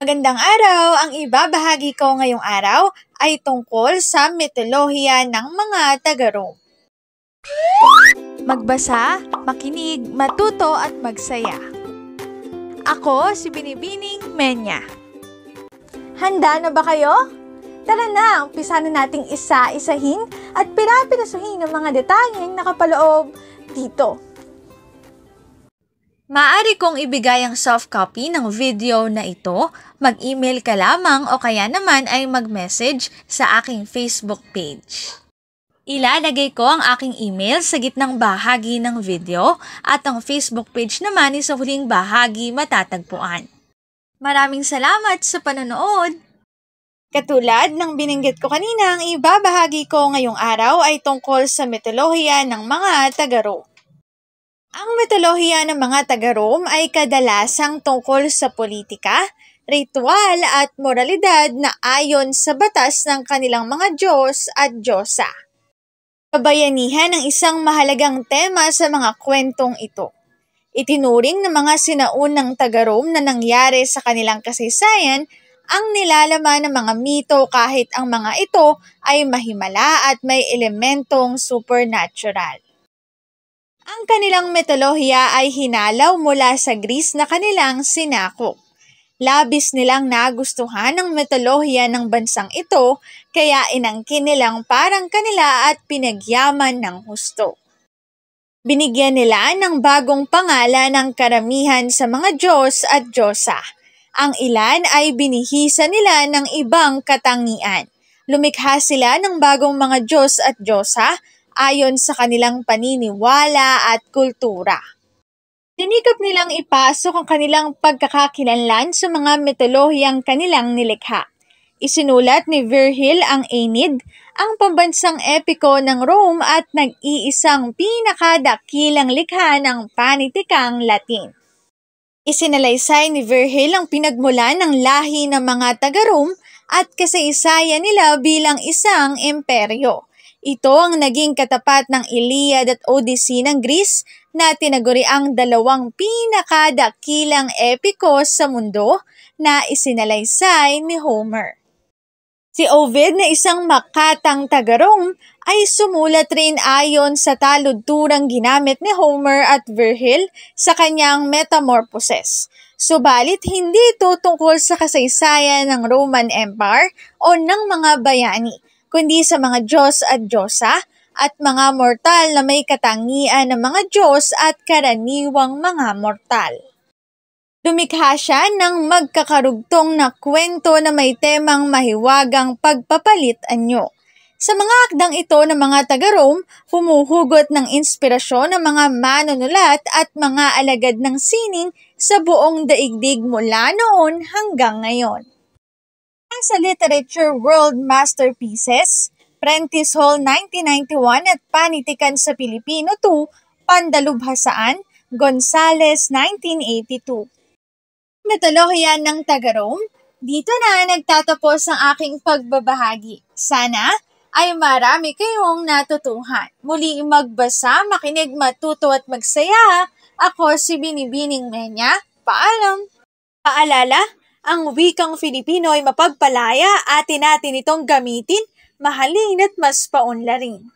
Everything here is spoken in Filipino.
Magandang araw! Ang ibabahagi ko ngayong araw ay tungkol sa mitolohiya ng mga taga-Rome. Magbasa, makinig, matuto at magsaya. Ako si Binibining Menya. Handa na ba kayo? Tara na, umpisa na nating isa-isahin at pirapirasuhin ang mga detalyeng nakapaloob dito. Maaari kong ibigay ang soft copy ng video na ito, mag-email ka lamang o kaya naman ay mag-message sa aking Facebook page. Ilalagay ko ang aking email sa gitnang bahagi ng video at ang Facebook page naman ay sa huling bahagi matatagpuan. Maraming salamat sa panonood! Katulad ng binanggit ko kanina, ang ibabahagi ko ngayong araw ay tungkol sa mitolohiya ng mga taga-Rome. Ang mitolohiya ng mga taga-Rome ay kadalasang tungkol sa politika, ritual at moralidad na ayon sa batas ng kanilang mga Diyos at Diyosa. Kabayanihan ang isang mahalagang tema sa mga kwentong ito. Itinuring ng mga sinaunang taga-Rome na nangyari sa kanilang kasaysayan ang nilalaman ng mga mito kahit ang mga ito ay mahimala at may elementong supernatural. Ang kanilang mitolohiya ay hinalaw mula sa Greece na kanilang sinakop. Labis nilang nagustuhan ang mitolohiya ng bansang ito, kaya inangkin nilang parang kanila at pinagyaman ng husto. Binigyan nila ng bagong pangalan ng karamihan sa mga Diyos at Diyosa. Ang ilan ay binihisa nila ng ibang katangian. Lumikha sila ng bagong mga Diyos at Diyosa ayon sa kanilang paniniwala at kultura. Sinikap nilang ipasok ang kanilang pagkakakilanlan sa mga mitolohiyang kanilang nilikha. Isinulat ni Virgil ang Aeneid, ang pambansang epiko ng Rome at nag-iisang pinakadakilang likha ng panitikang Latin. Isinalaysay ni Virgil ang pinagmulan ng lahi ng mga taga-Rome at kasaysayan nila bilang isang imperyo. Ito ang naging katapat ng Iliad at Odyssey ng Greece na tinaguriang dalawang pinakadakilang epiko sa mundo na isinalaysay ni Homer. Si Ovid na isang makatang taga-Rome ay sumulat rin ayon sa taludturang ginamit ni Homer at Virgil sa kanyang Metamorphoses. Subalit hindi ito tungkol sa kasaysayan ng Roman Empire o ng mga bayani, kundi sa mga Diyos at Diyosa at mga mortal na may katangian ng mga Diyos at karaniwang mga mortal. Lumikha siya ng magkakarugtong na kwento na may temang mahiwagang pagpapalit anyo. Sa mga akdang ito ng mga taga-Rome, humuhugot ng inspirasyon ng mga manunulat at mga alagad ng sining sa buong daigdig mula noon hanggang ngayon. Sa Literature World Masterpieces, Prentice Hall 1991 at Panitikan sa Pilipino 2, Pandalubhasaan, Gonzales 1982. Mitolohiya ng taga-Rome, dito na nagtatapos ang aking pagbabahagi. Sana ay marami kayong natutuhan. Muli magbasa, makinig, matuto at magsaya. Ako si Binibining Menya. Paalam! Paalala, ang wikang Filipino ay mapagpalaya, atin natin itong gamitin, mahalin at mas paunlarin.